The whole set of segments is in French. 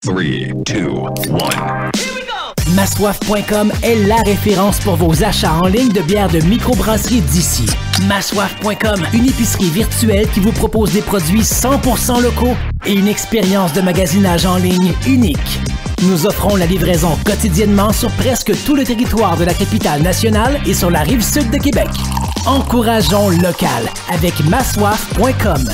3, 2, 1. Massoif.com est la référence pour vos achats en ligne de bières de microbrasserie d'ici. Massoif.com, une épicerie virtuelle qui vous propose des produits 100% locaux et une expérience de magasinage en ligne unique. Nous offrons la livraison quotidiennement sur presque tout le territoire de la capitale nationale et sur la rive sud de Québec. Encourageons local avec massoif.com.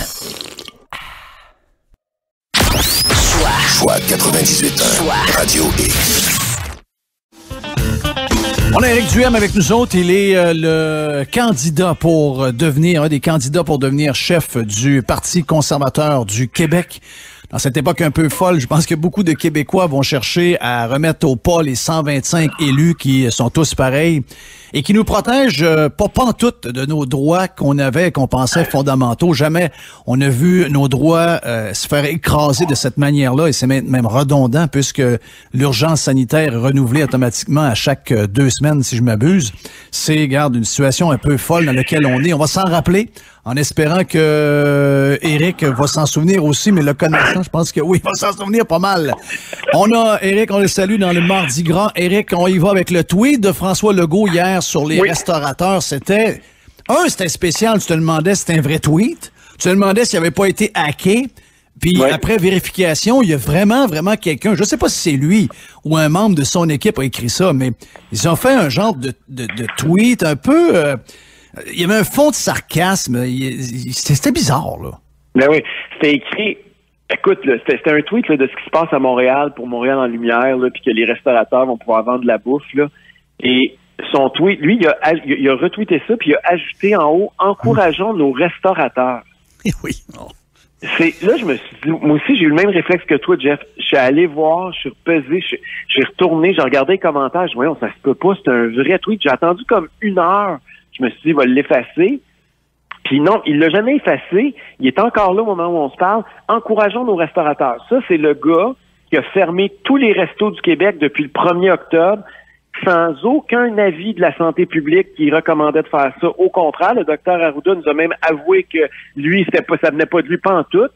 Choix 98.1 Radio X. On a Éric Duhem avec nous autres. Il est le candidat pour devenir, un des candidats pour devenir chef du Parti conservateur du Québec. Dans cette époque un peu folle, je pense que beaucoup de Québécois vont chercher à remettre au pas les 125 élus qui sont tous pareils et qui nous protègent pas pantoute de nos droits qu'on pensait fondamentaux. Jamais on a vu nos droits se faire écraser de cette manière-là et c'est même redondant puisque l'urgence sanitaire est renouvelée automatiquement à chaque 2 semaines, si je m'abuse. C'est, regarde, une situation un peu folle dans laquelle on est. On va s'en rappeler en espérant que Éric va s'en souvenir aussi, mais le connaissant, je pense que oui, il va s'en souvenir pas mal. On a Éric, on le salue dans le Mardi Gras. Éric, on y va avec le tweet de François Legault hier sur les restaurateurs. C'était spécial, tu te demandais si c'était un vrai tweet. Tu te demandais s'il n'avait pas été hacké. Puis après vérification, il y a vraiment quelqu'un, je sais pas si c'est lui ou un membre de son équipe a écrit ça, mais ils ont fait un genre de tweet un peu... il y avait un fond de sarcasme. C'était bizarre, là. Ben oui, c'était écrit... Écoute, là, c'était un tweet là, de ce qui se passe à Montréal pour Montréal en lumière, puis que les restaurateurs vont pouvoir vendre de la bouffe. Là. Et son tweet, lui, il a retweeté ça, puis il a ajouté en haut « Encourageons nos restaurateurs ». Oui. Là, je me suis dit, moi aussi, j'ai eu le même réflexe que toi, Jeff. Je suis allé voir, je suis repesé, je suis retourné, j'ai regardé les commentaires, je dis, voyons, ça se peut pas, c'est un vrai tweet. J'ai attendu comme 1 heure. Je me suis dit, il va l'effacer. Puis non, il l'a jamais effacé. Il est encore là au moment où on se parle. Encourageons nos restaurateurs. Ça, c'est le gars qui a fermé tous les restos du Québec depuis le 1er octobre sans aucun avis de la santé publique qui recommandait de faire ça. Au contraire, le docteur Arruda nous a même avoué que lui, ça venait pas de lui pantoute.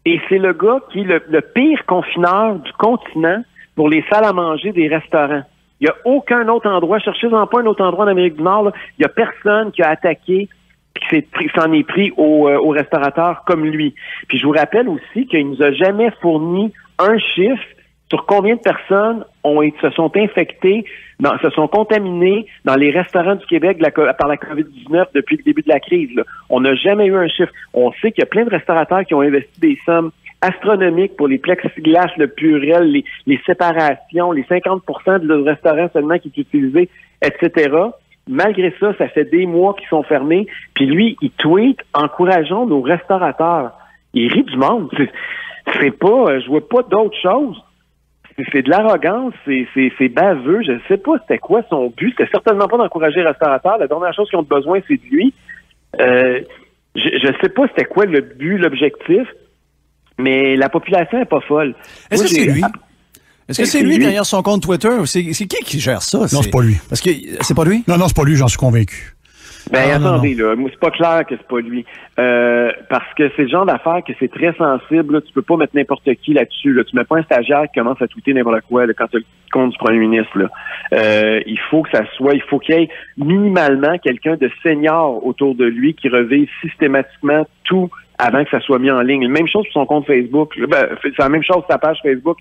Et c'est le gars qui est le pire confineur du continent pour les salles à manger des restaurants. Il n'y a aucun autre endroit, cherchez-en pas un autre endroit en Amérique du Nord, là. Il n'y a personne qui a attaqué qui s'en est pris aux restaurateurs comme lui. Puis je vous rappelle aussi qu'il nous a jamais fourni un chiffre sur combien de personnes se sont infectées, se sont contaminées dans les restaurants du Québec par la COVID-19 depuis le début de la crise. Là. On n'a jamais eu un chiffre. On sait qu'il y a plein de restaurateurs qui ont investi des sommes astronomiques pour les plexiglas, le Purel, les séparations, les 50% de restaurants seulement qui est utilisé, etc. Malgré ça, ça fait des mois qu'ils sont fermés. Puis lui, il tweet « Encourageons nos restaurateurs ». Il rit du monde. C'est pas... je vois pas d'autre chose. C'est de l'arrogance, c'est baveux. Je sais pas c'était quoi son but. C'était certainement pas d'encourager les restaurateurs. La dernière chose qu'ils ont besoin, c'est de lui. Je sais pas c'était quoi le but, l'objectif, mais la population est pas folle. Est-ce que c'est lui? Est-ce que c'est lui derrière son compte Twitter? C'est qui gère ça? Non, c'est pas lui. Parce que c'est pas lui? Non, c'est pas lui, j'en suis convaincu. Attendez, là, moi, c'est pas clair que c'est pas lui. Parce que c'est le genre d'affaire que c'est très sensible, là, tu peux pas mettre n'importe qui là-dessus, là. Tu mets pas un stagiaire qui commence à tweeter n'importe quoi, là, quand tu as le compte du premier ministre, là. Il faut qu'il y ait minimalement quelqu'un de senior autour de lui qui revive systématiquement tout avant que ça soit mis en ligne. Même chose pour son compte Facebook. C'est la même chose sur sa page Facebook.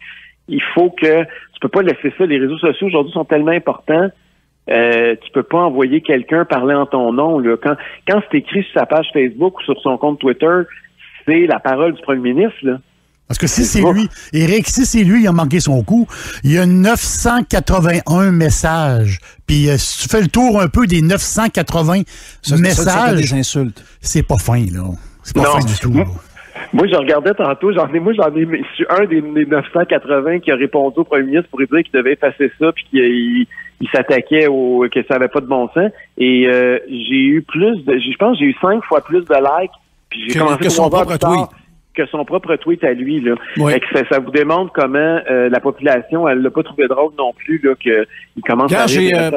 Il faut que tu peux pas laisser ça. Les réseaux sociaux aujourd'hui sont tellement importants. Tu peux pas envoyer quelqu'un parler en ton nom. Là. Quand c'est écrit sur sa page Facebook ou sur son compte Twitter, c'est la parole du premier ministre. Là. Parce que si c'est lui, Éric, il a manqué son coup. Il y a 981 messages. Puis si tu fais le tour un peu des 980 messages, des insultes. C'est pas fin, là. C'est pas fin du tout. Là. Moi, je regardais tantôt, j'en ai su un des 980 qui a répondu au premier ministre pour lui dire qu'il devait effacer ça puis qu'il s'attaquait que ça avait pas de bon sens. Et j'ai eu je pense que j'ai eu 5 fois plus de likes. Puis j'ai commencé son propre tweet. Que son propre tweet à lui. Là. Oui. Ça vous démontre comment la population, elle l'a pas trouvé drôle non plus, là, qu'il commence à rire.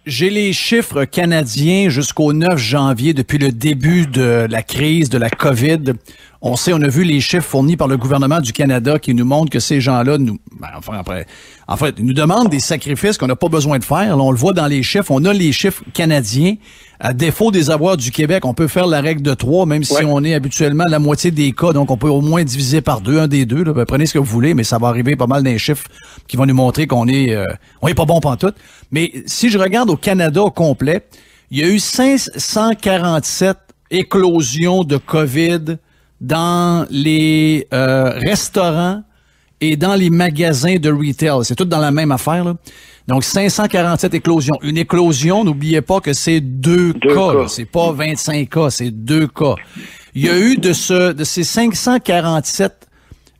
J'ai les chiffres canadiens jusqu'au 9 janvier, depuis le début de la crise de la COVID. On sait, on a vu les chiffres fournis par le gouvernement du Canada qui nous montrent que ces gens-là nous nous demandent des sacrifices qu'on n'a pas besoin de faire. Là, on le voit dans les chiffres. On a les chiffres canadiens. À défaut des avoirs du Québec, on peut faire la règle de 3, même si on est habituellement la moitié des cas. Donc, on peut au moins diviser par 2, un des deux. Là. Ben, prenez ce que vous voulez, mais ça va arriver pas mal dans les chiffres qui vont nous montrer qu'on est pas bon pantoute. Mais si je regarde au Canada au complet, il y a eu 547 éclosions de COVID dans les restaurants et dans les magasins de retail. C'est tout dans la même affaire, là. Donc, 547 éclosions. Une éclosion, n'oubliez pas que c'est deux cas. Là. C'est pas 25 cas, c'est 2 cas. Il y a eu de ces 547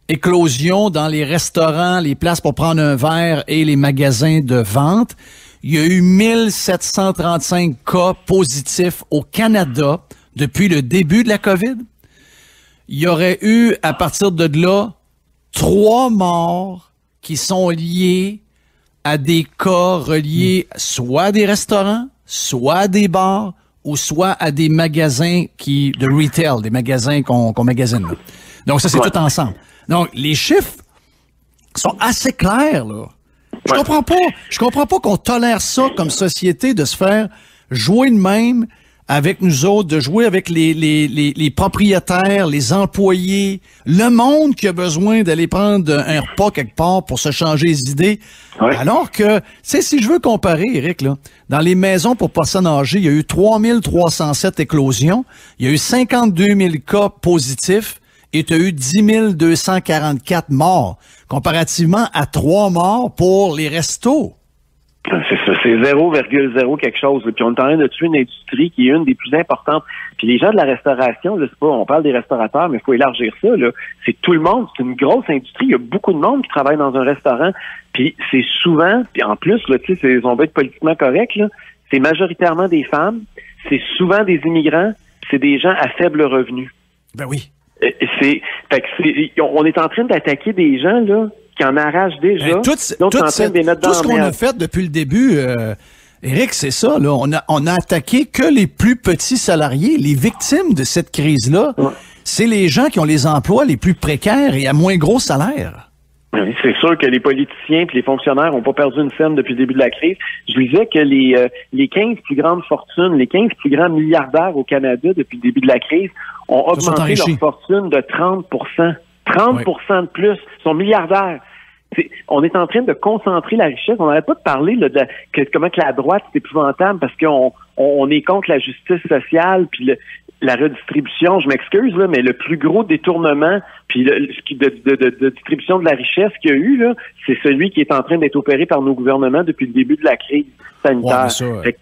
éclosions dans les restaurants, les places pour prendre un verre et les magasins de vente. Il y a eu 1735 cas positifs au Canada depuis le début de la COVID. Il y aurait eu, à partir de là, 3 morts qui sont liés à des cas reliés soit à des restaurants, soit à des bars, ou soit à des magasins de retail, des magasins qu'on magasine. Là. Donc ça, c'est tout ensemble. Donc, les chiffres sont assez clairs, là. Je comprends pas qu'on tolère ça comme société, de se faire jouer de même avec nous autres, de jouer avec les propriétaires, les employés, le monde qui a besoin d'aller prendre un repas quelque part pour se changer les idées. Ouais. Alors que, tu sais, si je veux comparer, Éric, là, dans les maisons pour personnes âgées, il y a eu 3307 éclosions, il y a eu 52 000 cas positifs et tu as eu 10 244 morts, comparativement à 3 morts pour les restos. C'est ça, c'est 0,0 quelque chose. Puis on est en train de tuer une industrie qui est une des plus importantes. Puis les gens de la restauration, je sais pas, on parle des restaurateurs, mais il faut élargir ça, là. C'est tout le monde, c'est une grosse industrie. Il y a beaucoup de monde qui travaille dans un restaurant. Puis c'est souvent, puis en plus, là, tu sais, on va être politiquement correct, là. C'est majoritairement des femmes, c'est souvent des immigrants, c'est des gens à faible revenu. Ben oui. On est en train d'attaquer des gens, là, qui en arrachent déjà. Tout ce qu'on a fait depuis le début, Éric, c'est ça, là. On a attaqué que les plus petits salariés. Les victimes de cette crise-là, c'est les gens qui ont les emplois les plus précaires et à moins gros salaire. Oui, c'est sûr que les politiciens et les fonctionnaires n'ont pas perdu une scène depuis le début de la crise. Je disais que les 15 plus grandes fortunes, les 15 plus grands milliardaires au Canada depuis le début de la crise ont augmenté leur fortune de 30 30% de plus. Ils sont milliardaires. On est en train de concentrer la richesse. On n'arrête pas de parler là, comment que la droite, c'est épouvantable parce qu'on est contre la justice sociale puis la redistribution. Je m'excuse, là, mais le plus gros détournement puis de distribution de la richesse qu'il y a eu, là, c'est celui qui est en train d'être opéré par nos gouvernements depuis le début de la crise sanitaire. Ouais,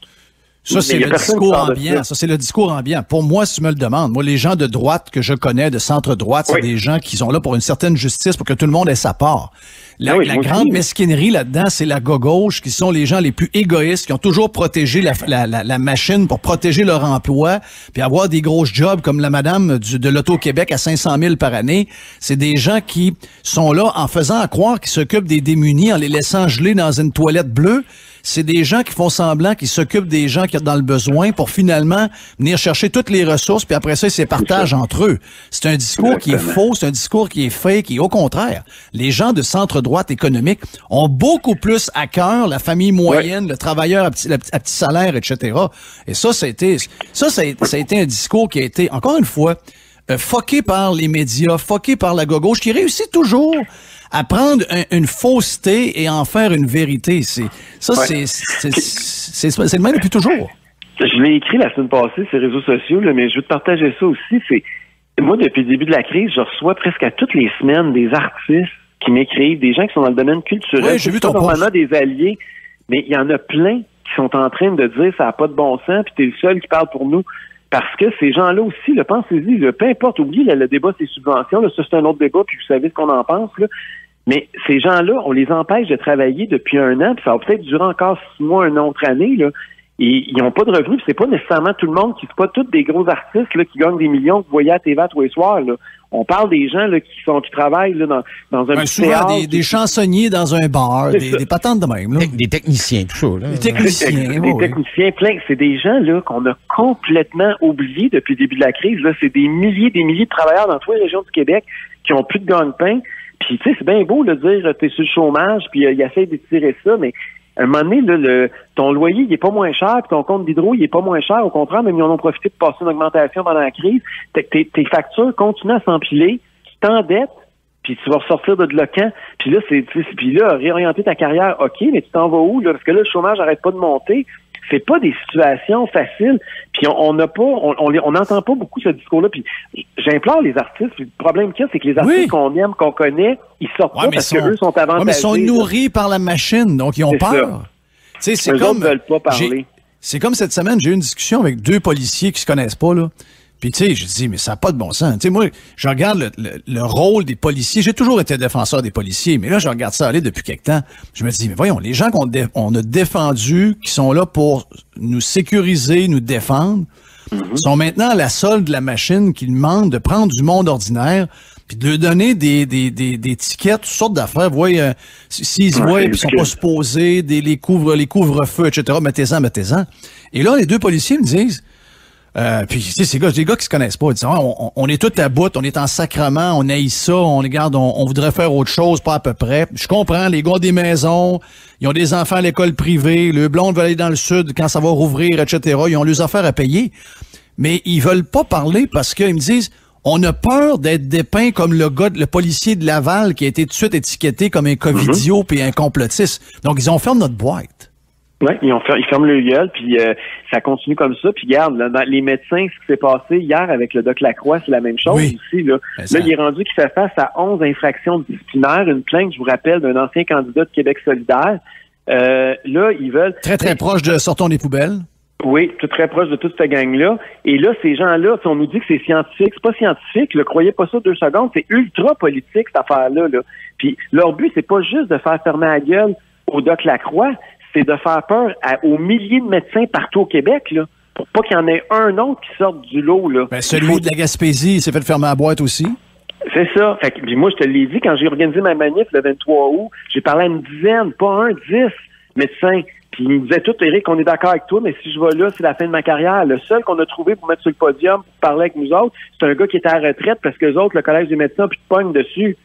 ça, c'est le discours ambiant. Ça, c'est le discours ambiant. Pour moi, si tu me le demandes, moi, les gens de droite que je connais, de centre-droite, c'est des gens qui sont là pour une certaine justice, pour que tout le monde ait sa part. La grande mesquinerie là-dedans, c'est la gauche, qui sont les gens les plus égoïstes, qui ont toujours protégé la machine pour protéger leur emploi, puis avoir des grosses jobs comme la madame de l'Auto-Québec à 500 000 par année. C'est des gens qui sont là en faisant croire qu'ils s'occupent des démunis, en les laissant geler dans une toilette bleue. C'est des gens qui font semblant qu'ils s'occupent des gens qui sont dans le besoin pour finalement venir chercher toutes les ressources, puis après ça, ils se partagent entre eux. C'est un discours qui est faux, c'est un discours qui est fake, et au contraire, les gens de centre-droite économique ont beaucoup plus à cœur la famille moyenne, le travailleur à petit salaire, etc. Et ça a été un discours qui a été, encore une fois, fucké par les médias, fucké par la gauche, qui réussit toujours à prendre une fausseté et en faire une vérité. C'est le même depuis toujours. Je l'ai écrit la semaine passée sur les réseaux sociaux, là, mais je veux te partager ça aussi. Moi, depuis le début de la crise, je reçois presque à toutes les semaines des artistes qui m'écrivent, des gens qui sont dans le domaine culturel. Oui, j'ai vu ton normalement des alliés, mais il y en a plein qui sont en train de dire ça n'a pas de bon sens, puis t'es le seul qui parle pour nous. Parce que ces gens-là aussi, pensez-y, peu importe, oubliez le débat sur les subventions, ça c'est un autre débat, puis vous savez ce qu'on en pense, là. Mais ces gens-là, on les empêche de travailler depuis 1 an, puis ça va peut-être durer encore 6 mois, une autre année, là. Et ils n'ont pas de revenus. C'est pas nécessairement tout le monde c'est pas tous des gros artistes là, qui gagnent des millions que vous voyez à TV tous les soirs. Là. On parle des gens là, qui travaillent là, dans un petit souvent théâtre. des chansonniers dans un bar, des patentes de même. Là. Des techniciens, tout ça. Là. Des techniciens, des techniciens pleins. C'est des gens là qu'on a complètement oubliés depuis le début de la crise. Là, c'est des milliers de travailleurs dans toutes les régions du Québec qui ont plus de gagne-pain. Puis tu sais, c'est bien beau de dire t'es sur le chômage, puis ils essaient d'étirer ça, mais à un moment donné, là, ton loyer, il est pas moins cher, puis ton compte d'hydro, il est pas moins cher. Au contraire, même ils en ont profité de passer une augmentation pendant la crise. Tes factures continuent à s'empiler, tu t'endettes, puis tu vas ressortir de là quand. Puis là, réorienter ta carrière, OK, mais tu t'en vas où, là? Parce que là, le chômage n'arrête pas de monter. C'est pas des situations faciles. Puis on n'entend pas beaucoup ce discours-là. Puis j'implore les artistes. Puis le problème qu'il y a, c'est que les artistes qu'on aime, qu'on connaît, ils sortent pas parce qu'eux sont avantagés. Mais ils sont nourris par la machine, donc ils ont peur. C'est comme autres veulent pas parler. C'est comme cette semaine, j'ai eu une discussion avec 2 policiers qui se connaissent pas, là. Puis, tu sais, je dis, mais ça n'a pas de bon sens. Tu sais, moi, je regarde le rôle des policiers. J'ai toujours été défenseur des policiers, mais là, je regarde ça aller depuis quelque temps. Je me dis, mais voyons, les gens qu'on a défendus, qui sont là pour nous sécuriser, nous défendre, sont maintenant à la solde de la machine qui demande de prendre du monde ordinaire puis de leur donner des tickets, toutes sortes d'affaires. Vous voyez, s'ils se voient, puis ils sont pas supposés, les couvre-feux, etc., mettez-en. Et là, les 2 policiers me disent, puis tu sais, c'est des gars qui se connaissent pas. Ils disent, on est tous à bout, on est en sacrement, on haït ça, on voudrait faire autre chose, pas à peu près. Je comprends, les gars ont des maisons, ils ont des enfants à l'école privée, le blond veut aller dans le sud quand ça va rouvrir, etc. Ils ont leurs affaires à payer. Mais ils veulent pas parler parce qu'ils me disent, on a peur d'être dépeint comme le policier de Laval qui a été tout de suite étiqueté comme un covidio puis un complotiste. Donc, ils ont fermé notre boîte. Oui, ils ferment le gueule, puis ça continue comme ça. Puis regarde, là, les médecins, ce qui s'est passé hier avec le Doc Lacroix, c'est la même chose aussi. Là, il est rendu qu'il fait face à 11 infractions disciplinaires, une plainte, je vous rappelle, d'un ancien candidat de Québec solidaire. Là, ils veulent... Très, très proche de Sortons des poubelles. Oui, tout très proche de toute cette gang-là. Et là, ces gens-là, on nous dit que c'est scientifique. C'est pas scientifique, là, croyez pas ça 2 secondes. C'est ultra politique, cette affaire-là. Là. Puis leur but, c'est pas juste de faire fermer la gueule au Doc Lacroix, c'est de faire peur aux milliers de médecins partout au Québec, là, pour pas qu'il y en ait un autre qui sorte du lot, là. Ben, celui de la Gaspésie, il s'est fait fermer la boîte aussi. C'est ça. Fait que, puis moi, je te l'ai dit, quand j'ai organisé ma manif le 23 août, j'ai parlé à une dizaine, pas 10 médecins. Puis ils me disaient tout, Éric, on est d'accord avec toi, mais si je vais là, c'est la fin de ma carrière. Le seul qu'on a trouvé pour mettre sur le podium, pour parler avec nous autres, c'est un gars qui était à la retraite parce que les autres, le Collège des médecins, puis de pogne dessus.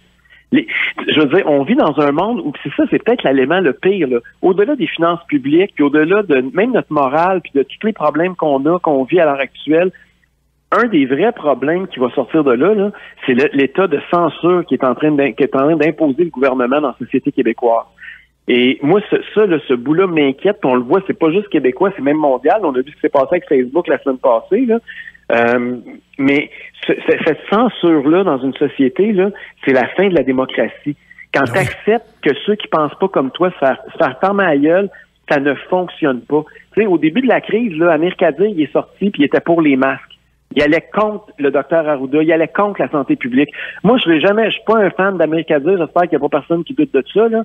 Je veux dire, on vit dans un monde où c'est peut-être l'élément le pire, là. Au-delà des finances publiques, puis au-delà de même notre morale, puis de tous les problèmes qu'on vit à l'heure actuelle, un des vrais problèmes qui va sortir de là, c'est l'état de censure qui est en train d'imposer le gouvernement dans la société québécoise. Et moi, ce bout-là m'inquiète, puis on le voit, c'est pas juste québécois, c'est même mondial. On a vu ce qui s'est passé avec Facebook la semaine passée, là. Mais cette censure-là dans une société, là, c'est la fin de la démocratie. Quand tu acceptes que ceux qui pensent pas comme toi se faire fermer à la gueule, ça ne fonctionne pas. Tu sais, au début de la crise, là, Amir Kadir, il est sorti puis il était pour les masques. Il allait contre le docteur Arruda, il allait contre la santé publique. Moi, je suis pas un fan d'Amir Kadir, j'espère qu'il n'y a pas personne qui doute de ça, là.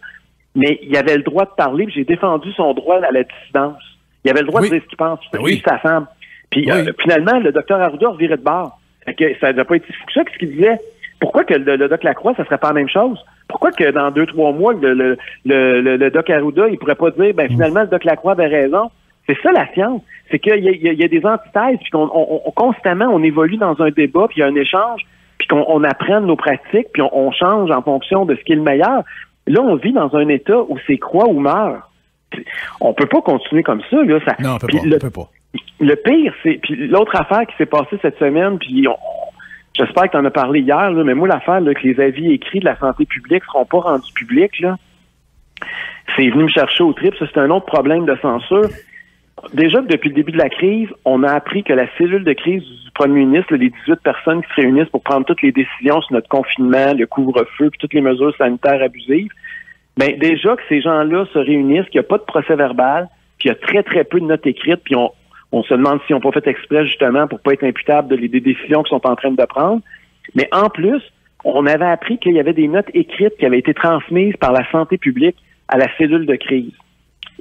Mais il avait le droit de parler, puis j'ai défendu son droit à la dissidence. Il avait le droit de dire ce qu'il pense, lui, sa femme. Puis finalement, le docteur Arruda revirait de bord. Fait que ça n'a pas été fou que ça, ce qu'il disait. Pourquoi que le doc Lacroix, ça serait pas la même chose? Pourquoi que dans 2-3 mois, le doc Arruda, il pourrait pas dire, finalement, le doc Lacroix avait raison? C'est ça, la science. C'est qu'il y a des antithèses, puis constamment, on évolue dans un débat, puis il y a un échange, puis qu'on apprenne nos pratiques, puis on change en fonction de ce qui est le meilleur. Là, on vit dans un état où c'est croix ou meurt. On peut pas continuer comme ça, là. Non, on peut pas. Le pire, c'est... Puis l'autre affaire qui s'est passée cette semaine, puis j'espère que tu en as parlé hier, là, mais moi, l'affaire là, que les avis écrits de la santé publique seront pas rendus publics, là, c'est venu me chercher au trip. Ça, c'est un autre problème de censure. Déjà que depuis le début de la crise, on a appris que la cellule de crise du premier ministre, là, les 18 personnes qui se réunissent pour prendre toutes les décisions sur notre confinement, le couvre-feu, puis toutes les mesures sanitaires abusives, déjà que ces gens-là se réunissent, qu'il n'y a pas de procès-verbal, puis il y a très, très peu de notes écrites, puis on se demande s'ils n'ont pas fait exprès, justement, pour pas être imputables des décisions qu'ils sont en train de prendre. Mais en plus, on avait appris qu'il y avait des notes écrites qui avaient été transmises par la santé publique à la cellule de crise.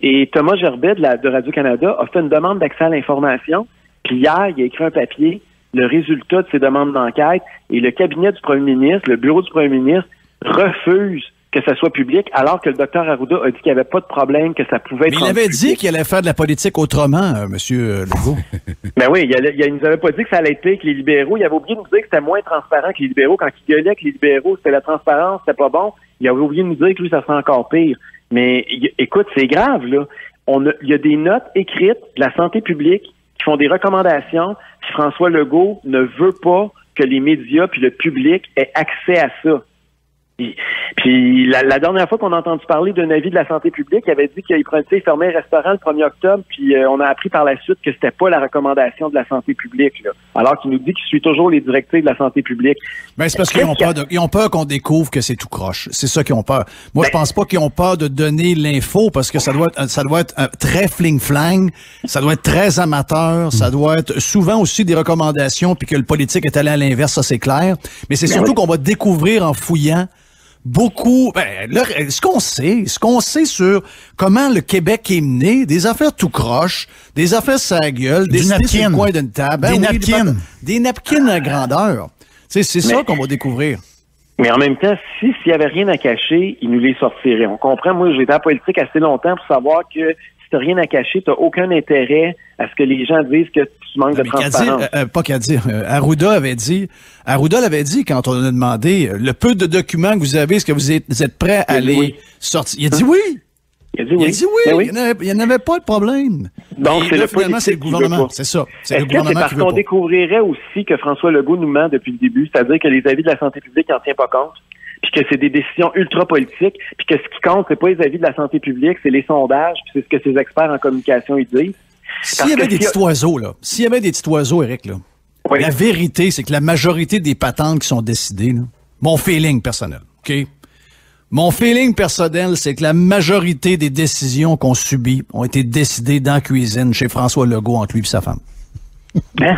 Et Thomas Gerbet de Radio-Canada a fait une demande d'accès à l'information. Puis hier, il a écrit un papier, le résultat de ces demandes d'enquête, et le cabinet du premier ministre, le bureau du premier ministre, refuse que ça soit public, alors que le docteur Arruda a dit qu'il n'y avait pas de problème, que ça pouvait être... Mais il avait dit qu'il allait faire de la politique autrement, Monsieur Legault. Ben oui, il nous avait pas dit que ça allait être que les libéraux. Il avait oublié de nous dire que c'était moins transparent que les libéraux. Quand il gueulait que les libéraux, c'était la transparence, c'était pas bon. Il avait oublié de nous dire que lui, ça serait encore pire. Mais écoute, c'est grave, là. Il y a des notes écrites de la santé publique qui font des recommandations, puis François Legault ne veut pas que les médias puis le public aient accès à ça. Puis la dernière fois qu'on a entendu parler d'un avis de la santé publique, il avait dit qu'il fermait un restaurant le 1er octobre, puis on a appris par la suite que c'était pas la recommandation de la santé publique, là. Alors qu'il nous dit qu'il suit toujours les directives de la santé publique. Ben, c'est parce qu'ils ont peur qu'on découvre que c'est tout croche. C'est ça qu'ils ont peur. Moi, je pense pas qu'ils ont peur de donner l'info parce que ça doit être très fling-flang, ça doit être très amateur, ça doit être souvent aussi des recommandations puis que le politique est allé à l'inverse, ça c'est clair. Mais c'est surtout qu'on va découvrir en fouillant beaucoup, ce qu'on sait sur comment le Québec est mené, des affaires tout croche, des affaires sa gueule, des napkins, coin d'une table, des napkins à grandeur. C'est ça qu'on va découvrir. Mais en même temps, s'il y avait rien à cacher, il nous les sortirait. On comprend, moi, j'ai été en politique assez longtemps pour savoir que si t'as rien à cacher, t'as aucun intérêt à ce que les gens disent que tu manques de transparence. Pas qu'à dire. Arruda l'avait dit quand on a demandé le peu de documents que vous avez, est-ce que vous êtes prêts à les sortir? Il a dit oui. Il a dit oui. Il n'y en avait pas de problème. Donc, c'est le gouvernement. C'est ça. C'est le gouvernement parce qu'on découvrirait aussi que François Legault nous ment depuis le début, c'est-à-dire que les avis de la santé publique n'en tient pas compte, puis que c'est des décisions ultra politiques, puis que ce qui compte, c'est pas les avis de la santé publique, c'est les sondages, puis c'est ce que ces experts en communication ils disent. S'il y avait des petits oiseaux, Éric, là, oui. La vérité, c'est que la majorité des patentes qui sont décidées, là, mon feeling personnel, OK? Mon feeling personnel, c'est que la majorité des décisions qu'on subit ont été décidées dans la cuisine chez François Legault entre lui et sa femme. Hein?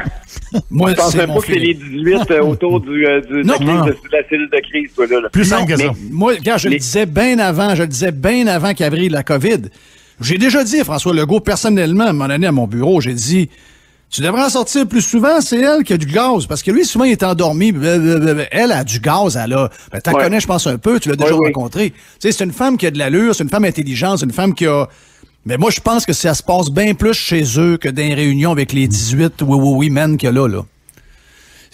Moi, je pense même pas que c'est les 18 autour de la cellule de crise, toi, là. Plus simple que ça. Moi, quand je le disais bien avant qu'il y avait la COVID, j'ai déjà dit à François Legault, personnellement, à un moment donné, à mon bureau, j'ai dit, tu devrais en sortir plus souvent, c'est elle qui a du gaz. Parce que lui, souvent, il est endormi. Elle a du gaz, elle a. Ben, t'en connais, je pense, un peu, tu l'as déjà rencontré. Tu sais, c'est une femme qui a de l'allure, c'est une femme intelligente, c'est une femme qui a... Mais moi, je pense que ça se passe bien plus chez eux que dans les réunions avec les 18 men qu'il y a là.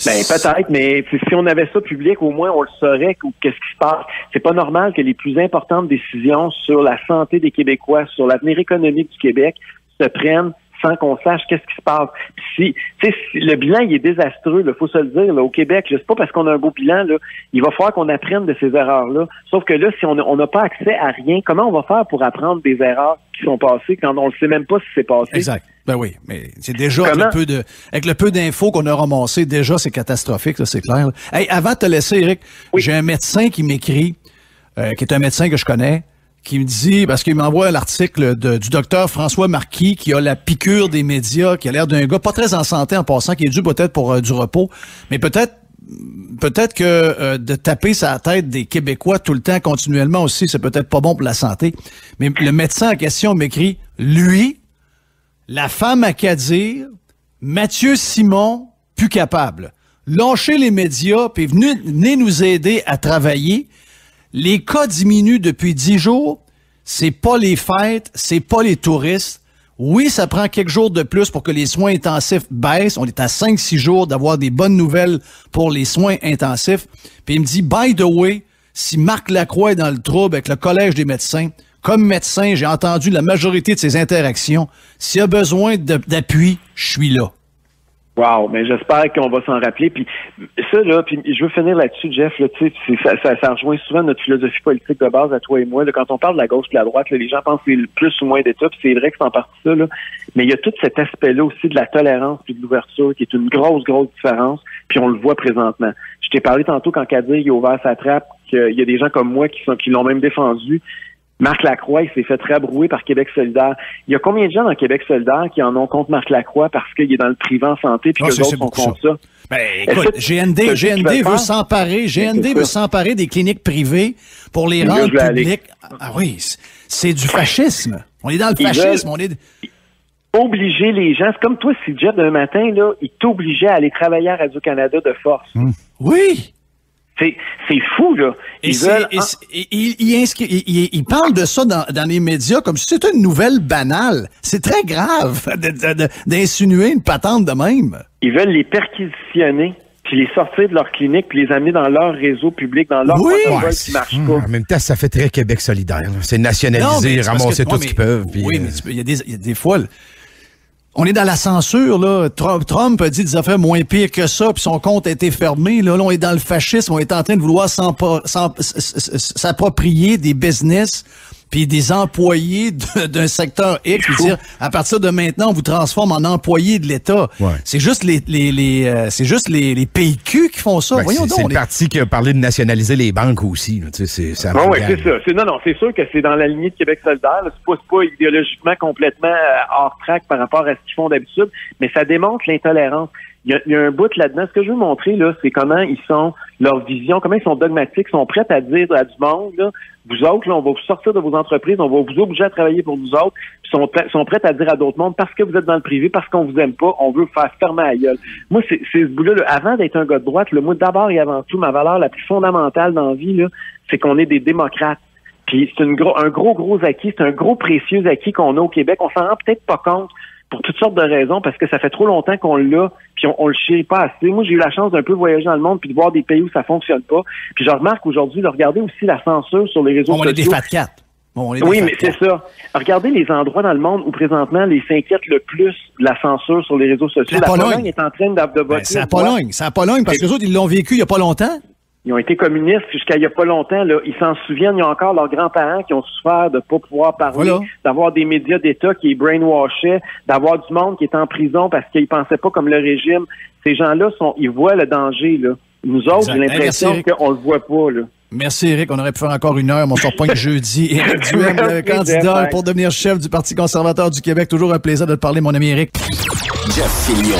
Ben, peut-être, mais si on avait ça public, au moins, on le saurait qu'est-ce qui se passe. C'est pas normal que les plus importantes décisions sur la santé des Québécois, sur l'avenir économique du Québec, se prennent sans qu'on sache qu'est-ce qui se passe. Puis si le bilan, il est désastreux, il faut se le dire, là, au Québec, c'est pas parce qu'on a un beau bilan, là, il va falloir qu'on apprenne de ces erreurs-là. Sauf que là, si on n'a pas accès à rien, comment on va faire pour apprendre des erreurs qui sont passées quand on ne sait même pas si c'est passé? Exact. Ben oui, mais c'est déjà avec le peu d'infos qu'on a ramassé, déjà, c'est catastrophique, ça, c'est clair. Hey, avant de te laisser, Éric, j'ai un médecin qui m'écrit, qui est un médecin que je connais, qui me dit, parce qu'il m'envoie l'article du docteur François Marquis, qui a la piqûre des médias, qui a l'air d'un gars pas très en santé en passant, qui est dû peut-être pour du repos, mais peut-être que de taper sa tête des Québécois tout le temps, continuellement aussi, c'est peut-être pas bon pour la santé. Mais le médecin en question m'écrit, lui, la femme à qu'à dire, Mathieu Simon, plus capable. Lâchez les médias, puis venez nous aider à travailler. Les cas diminuent depuis 10 jours. C'est pas les fêtes, c'est pas les touristes. Oui, ça prend quelques jours de plus pour que les soins intensifs baissent. On est à 5-6 jours d'avoir des bonnes nouvelles pour les soins intensifs. Puis il me dit, by the way, si Marc Lacroix est dans le trouble avec le Collège des médecins, comme médecin, j'ai entendu la majorité de ses interactions. S'il y a besoin d'appui, je suis là. Wow, mais j'espère qu'on va s'en rappeler. Puis ça, là, puis je veux finir là-dessus, Jeff, là, tu sais, ça rejoint souvent notre philosophie politique de base à toi et moi. Là, quand on parle de la gauche et de la droite, là, les gens pensent que c'est le plus ou moins d'État, puis c'est vrai que c'est en partie ça, là. Mais il y a tout cet aspect-là aussi de la tolérance puis de l'ouverture qui est une grosse différence, puis on le voit présentement. Je t'ai parlé tantôt quand Kadir il a ouvert sa trappe, qu'il y a des gens comme moi qui l'ont même défendu. Marc Lacroix, il s'est fait rabrouer par Québec solidaire. Il y a combien de gens dans Québec solidaire qui en ont contre Marc Lacroix parce qu'il est dans le privé en santé puis que les autres sont contre ça? Ben, écoute, GND veut s'emparer des cliniques privées pour les rendre publiques. Ah oui, c'est du fascisme. On est dans le fascisme. On est... Obliger les gens. C'est comme toi, si Jeff, d'un matin, là, il t'obligeait à aller travailler à Radio-Canada de force. Oui. C'est fou, là. Il parle de ça dans les médias comme si c'était une nouvelle banale. C'est très grave d'insinuer une patente de même. Ils veulent les perquisitionner, puis les sortir de leur clinique, puis les amener dans leur réseau public, dans leur protocole qui marche pas. En même temps, ça fait très Québec solidaire. C'est nationaliser, ramasser tout ce qu'ils peuvent. Puis, oui, mais il y a des fois... On est dans la censure, là. Trump a dit des affaires moins pires que ça, puis son compte a été fermé. Là, on est dans le fascisme. On est en train de vouloir s'approprier des business puis des employés d'un secteur X, puis dire, à partir de maintenant, on vous transforme en employés de l'État. Ouais. C'est juste les PQ qui font ça. Ben, Voyons donc. C'est le parti qui a parlé de nationaliser les banques aussi. Là, c'est oui, c'est ça. C'est sûr que c'est dans la lignée de Québec solidaire. C'est pas idéologiquement complètement hors track par rapport à ce qu'ils font d'habitude, mais ça démontre l'intolérance. Il y a un bout là-dedans. Ce que je veux montrer, là, c'est comment ils sont, leur vision, comment ils sont dogmatiques, sont prêts à dire à du monde, là, vous autres, là, on va vous sortir de vos entreprises, on va vous obliger à travailler pour nous autres, puis sont prêts à dire à d'autres mondes, parce que vous êtes dans le privé, parce qu'on vous aime pas, on veut vous faire fermer la gueule. Moi, c'est ce bout-là, là, avant d'être un gars de droite, moi, d'abord et avant tout, ma valeur la plus fondamentale dans la vie, là, c'est qu'on est des démocrates. Puis c'est un gros acquis, c'est un gros précieux acquis qu'on a au Québec. On s'en rend peut-être pas compte pour toutes sortes de raisons, parce que ça fait trop longtemps qu'on l'a, puis on le chérit pas assez. Moi, j'ai eu la chance d'un peu voyager dans le monde, puis de voir des pays où ça fonctionne pas. Puis je remarque aujourd'hui, de regarder aussi la censure sur les réseaux sociaux. On est des fat cats. Oui, mais c'est ça. Regardez les endroits dans le monde où présentement les s'inquiètent le plus de la censure sur les réseaux sociaux. La Pologne est en train de voter. C'est la Pologne. C'est la Pologne, parce que les autres, ils l'ont vécu il y a pas longtemps. Ils ont été communistes jusqu'à il n'y a pas longtemps. Là. Ils s'en souviennent, il y a encore leurs grands-parents qui ont souffert de ne pas pouvoir parler, d'avoir des médias d'État qui les brainwashaient, d'avoir du monde qui est en prison parce qu'ils ne pensaient pas comme le régime. Ces gens-là, ils voient le danger. Là. Nous autres, j'ai l'impression qu'on ne le voit pas. Là. Merci, Éric. On aurait pu faire encore une heure, mais on sort pas jeudi. Éric Duhem, le candidat pour devenir chef du Parti conservateur du Québec. Toujours un plaisir de te parler, mon ami Éric. Jeff Fillion.